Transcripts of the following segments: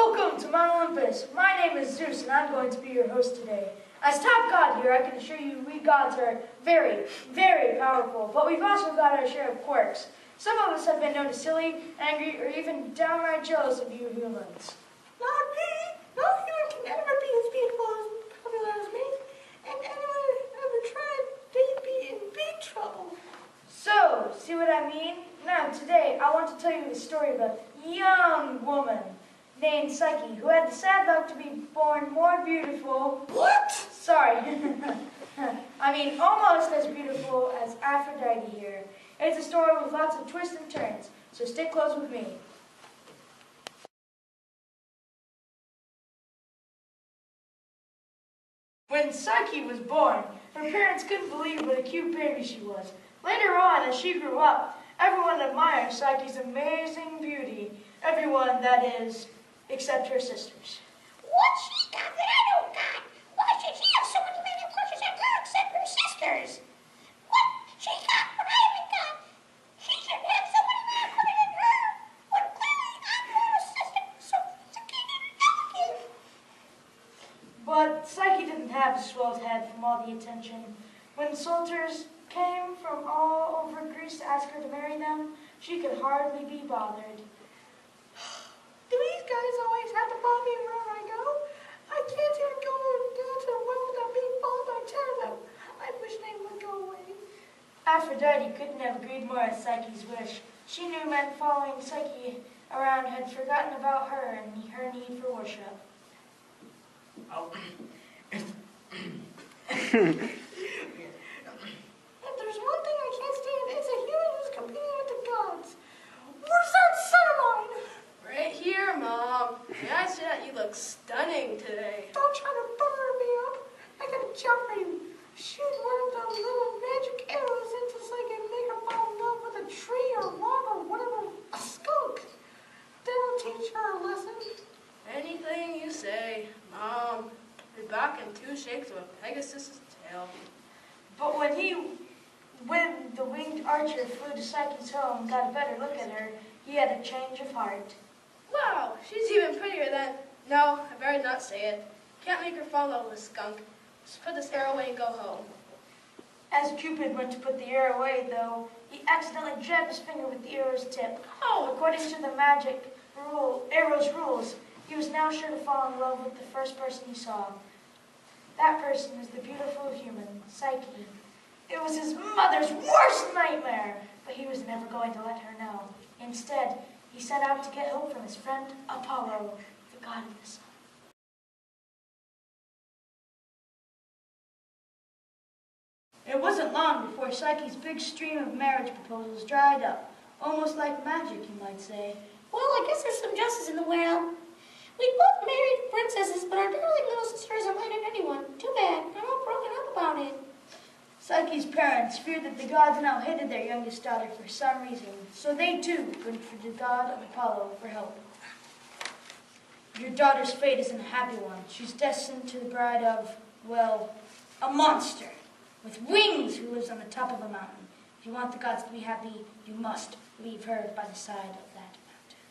Welcome to Mount Olympus. My name is Zeus, and I'm going to be your host today. As top god here, I can assure you we gods are very, very powerful, but we've also got our share of quirks. Some of us have been known to silly, angry, or even downright jealous of you humans. Not me. No human can ever be as beautiful and popular as me. And anyone who ever tried, they'd be in big trouble. So, see what I mean? Now, today, I want to tell you the story of a young woman named Psyche, who had the sad luck to be born more beautiful. What? Sorry. I mean, almost as beautiful as Aphrodite here. It's a story with lots of twists and turns, so stick close with me. When Psyche was born, her parents couldn't believe what a cute baby she was. Later on, as she grew up, everyone admired Psyche's amazing beauty. Everyone, that is, except her sisters. What's she got that I don't got? Why should she have so many men crushes on her except her sisters? What? She got what I haven't got. She should have so many men crushes on her. When clearly I'm more a sister, so sophisticated and elegant. But Psyche didn't have a swelled head from all the attention. When soldiers came from all over Greece to ask her to marry them, she could hardly be bothered. Do these guys always have to follow me wherever I go? I can't even go down to the well without being followed by Pterodon. I wish they would go away. Aphrodite couldn't have agreed more at Psyche's wish. She knew men following Psyche around had forgotten about her and her need for worship. Oh. If there's one thing I can't stand, it's a human who's competing with the gods. Where's that son of mine? Right here, Mom. May I say that you look stunning today? Don't try to butter me up. I got a job for you. Shoot one of those little magic arrows into so I can make her fall in love with a tree or rock or whatever, a skunk. That'll teach her a lesson. Anything you say, Mom. Be back in 2 shakes of a Pegasus's tail. But when the winged archer flew to Psyche's home and got a better look at her, he had a change of heart. Wow, she's even prettier than... No, I better not say it. Can't make her fall in love with a skunk. Just put this arrow away and go home. As Cupid went to put the arrow away, though, he accidentally jabbed his finger with the arrow's tip. Oh! According to the magic arrow's rules, he was now sure to fall in love with the first person he saw. That person was the beautiful human, Psyche. It was his mother's worst nightmare, but he was never going to let her know. Instead, he set out to get help from his friend Apollo, the god of the sun. It wasn't long before Psyche's big stream of marriage proposals dried up, almost like magic, you might say. Well, I guess there's some justice in the world. We both married princesses, but our darling little sister isn't letting anyone. Too bad. I'm all broken up about it. Psyche's parents feared that the gods now hated their youngest daughter for some reason, so they too went for the god Apollo for help. Your daughter's fate isn't a happy one. She's destined to the bride of, well, a monster with wings who lives on the top of a mountain. If you want the gods to be happy, you must leave her by the side of that mountain.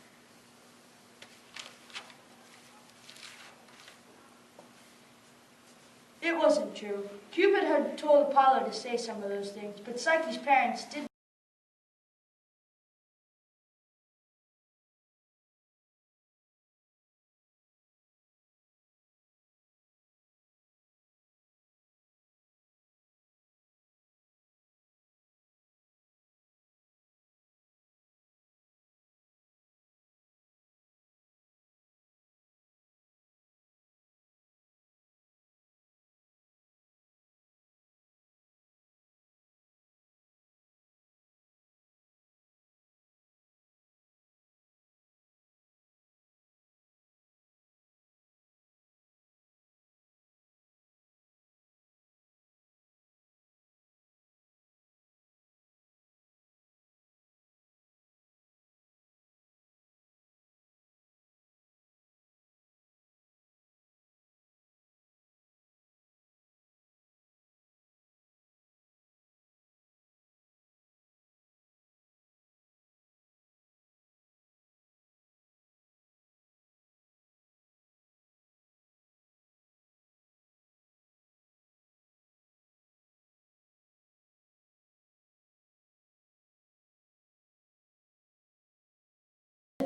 It wasn't true. Cupid had told Apollo to say some of those things, but Psyche's parents did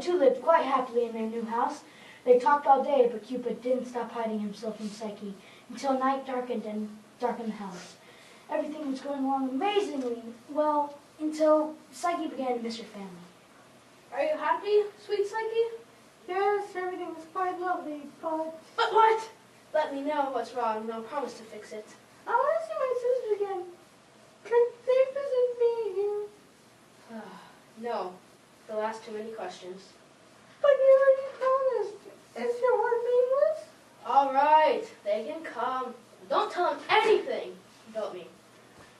two lived quite happily in their new house. They talked all day, but Cupid didn't stop hiding himself from Psyche until night darkened and darkened the house. Everything was going along amazingly well until Psyche began to miss her family. Are you happy, sweet Psyche? Yes, everything was quite lovely, but But what? Let me know what's wrong, and I'll promise to fix it. I want to see my sisters again. Can they visit me here? No, they'll ask too many questions. But you already promised. Is your heart meaningless? All right, they can come. Don't tell them anything about me.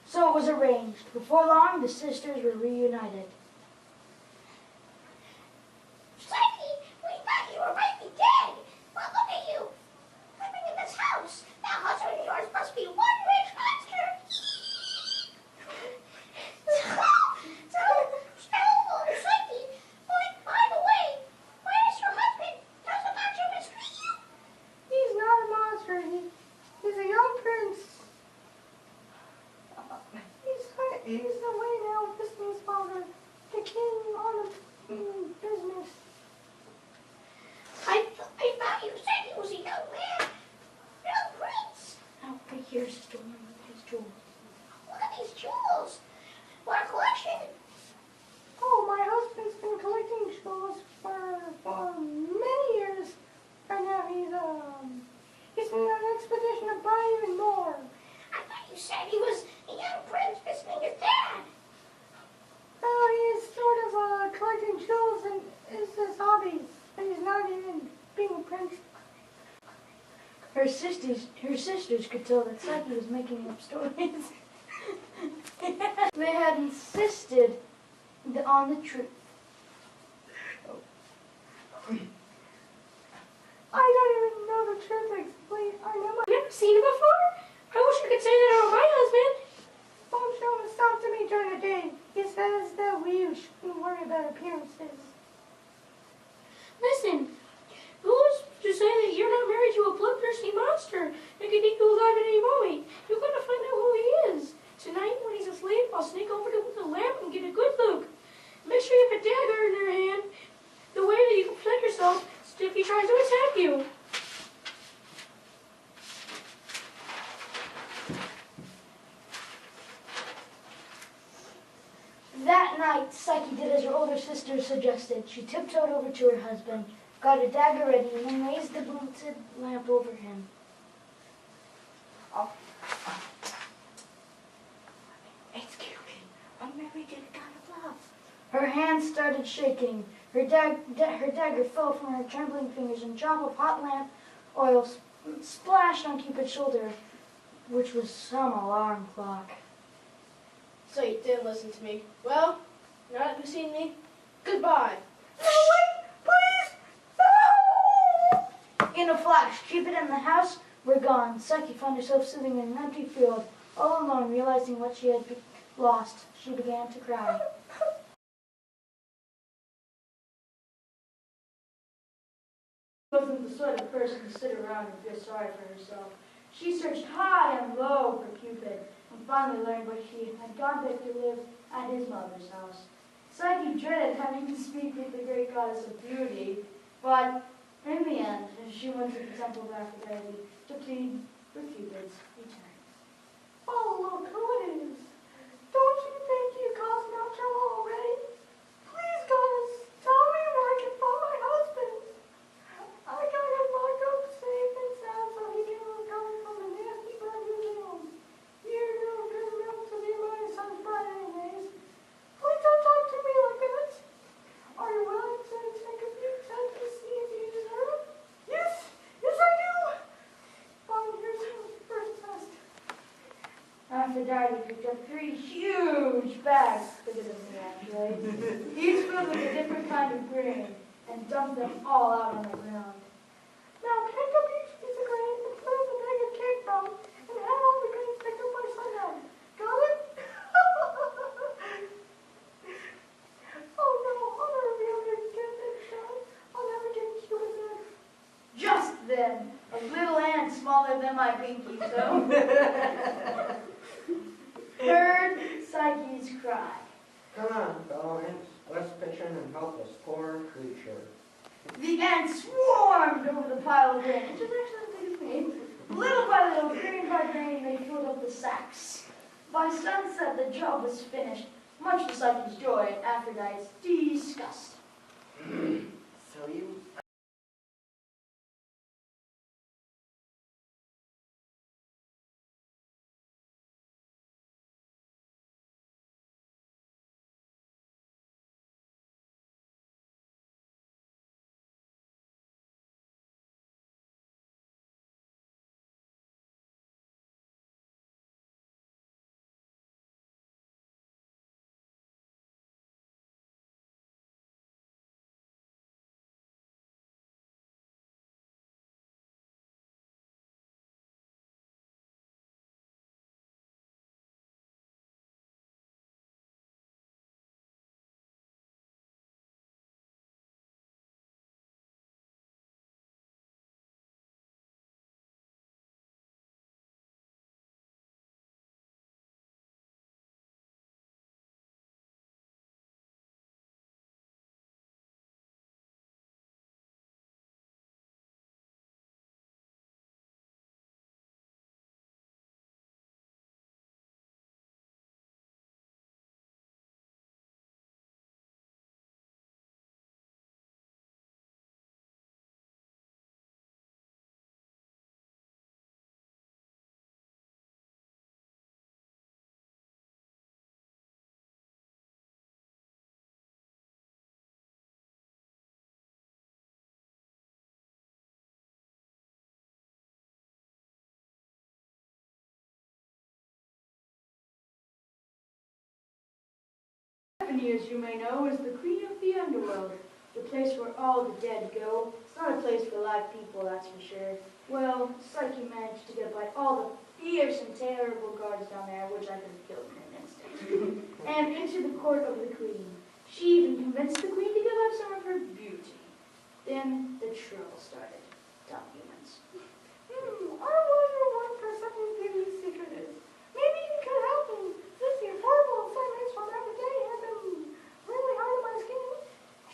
So it was arranged. Before long, the sisters were reunited. Psyche, we thought you were rightly dead. But look at you, living in this house. That husband of yours must be one rich monster. So, Psyche, by the way, where is your husband? Does the monster mistreat you? He's not a monster. He's a young prince. He's away now visiting his father, the king, on a business. I thought you said he was a young man. Young prince. Now, right here's the story with his jewels. Look at these jewels. What a collection. Oh, my husband's been collecting jewels for many years. Right now he's been on an expedition to buy even more. I thought you said he was a young prince visiting his dad. Well, he's sort of collecting jewels and is his hobby, but he's not even being a prince. Her sisters could tell that Psyche was making up stories. They had insisted on the truth. I don't even know the truth exactly. I know my Never seen it before? I wish I could say that about my husband. mom showed stuff to me during the day. He says that we shouldn't worry about appearances. Listen, who's to say that you're not married to a bloodthirsty monster that could eat you alive at any moment? You've got to find out who he is. Tonight, when he's asleep, I'll sneak over to the lamp and get a good look. Make sure you have a dagger in your hand, the way that you can protect yourself if he tries to attack you. That night, Psyche did as her older sister suggested. She tiptoed over to her husband, got a dagger ready, and then raised the bolted lamp over him. It's Cupid. I'm married to the god of love. Her hands started shaking. Her dagger fell from her trembling fingers, and a drop of hot lamp oil splashed on Cupid's shoulder, which was some alarm clock. So you didn't listen to me. Well, now that you've seen me, goodbye. No, wait, please! No! In a flash, Cupid and the house were gone. Psyche found herself sitting in an empty field, all alone, realizing what she had lost. She began to cry. She wasn't the sort of person to sit around and feel sorry for herself. She searched high and low for Cupid, and finally learned where he had gone back to live at his mother's house. Psyche dreaded having to speak with the great goddess of beauty, but in the end, she went to the temple of Aphrodite to plead for Cupid's return. Oh, look who it is. Don't you think you caused enough trouble already? Please, goddess, tell me where I can find my husband. I got him locked up safe and sound so he can recover from the nasty burn he was in. You're no good enough to be my son's bride anyways. Please don't talk to me like that. Are you willing to take a few tests to see if you deserve it? Yes, yes I do. Fine, here's the first test. Aphrodite picked up 3 huge bags, bigger than the actually, each filled with a different kind of grain, and dumped them all out on the ground. Now pick up each piece of grain and put in the bag of cake from, and have all the grains picked up by sundown. Got it? Oh no, I'll never be able to get this done. I'll never get Cupid's egg. Just then, a little ant smaller than my pinky toe heard Psyche's cry. Come on, fellow ants. Let's pitch in and help this poor creature. The ants swarmed over the pile of grain, which is actually the biggest thing. Little by little, grain by grain, they filled up the sacks. By sunset, the job was finished, much to Psyche's joy and Aphrodite's disgust. So you... Stephanie, as you may know, is the queen of the underworld, the place where all the dead go. It's not a place for live people, that's for sure. Well, Psyche managed to get by all the fierce and terrible guards down there, which I could have killed in an instant, and into the court of the queen. She even convinced the queen to give up some of her beauty. Then the trouble started. Dumb humans. I wonder what Persephone's baby's secret is. Maybe you could help me. These horrible assignments from every day have been really hard on my skin.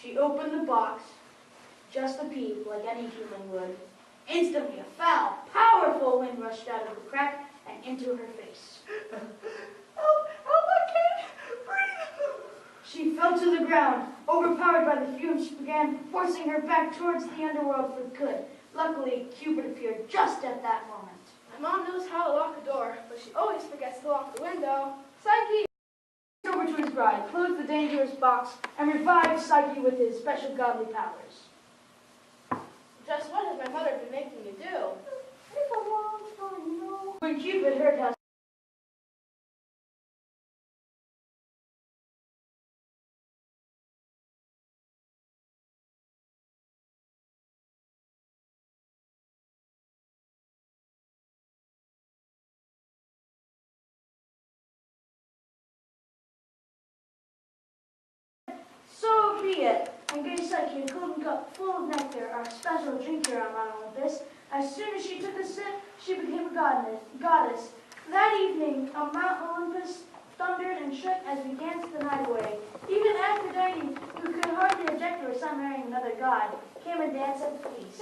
She opened the box, just a peep, like any human would. Instantly, a foul, powerful wind rushed out of the crack and into her face. Help, I can't breathe. She fell to the ground. Overpowered by the fumes, began forcing her back towards the underworld for good. Luckily, Cupid appeared just at that moment. My mom knows how to lock a door, but she always forgets to lock the window. Psyche! He went over to his bride, closed the dangerous box, and revived Psyche with his special godly powers. Just what has my mother been making you do? It's a long story, you know. When Cupid heard how so be it, and gave Psyche a golden cup full of nectar, our special drink here on Mount Olympus. As soon as she took a sip, she became a goddess. That evening, on Mount Olympus thundered and shook as we danced the night away. Even Aphrodite, who could hardly object to her son marrying another god, came and danced at the feast.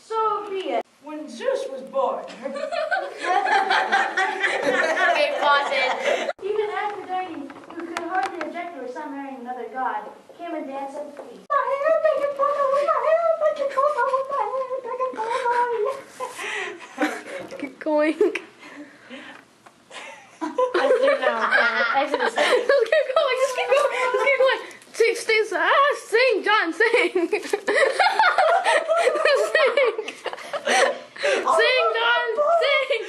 So be it. When Zeus was born, Okay, pause it. even Aphrodite, who could hardly object to her son marrying another god, came and danced at the feast. My hair, they can pull out with my hair, they can pull out with my hair, they can pull out. Keep going. Exit the stage. Just keep going, just keep going, just keep going. Sing, John, sing. Sing. Sing, John, sing.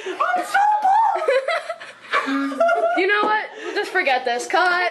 You know what? Just forget this. Cut.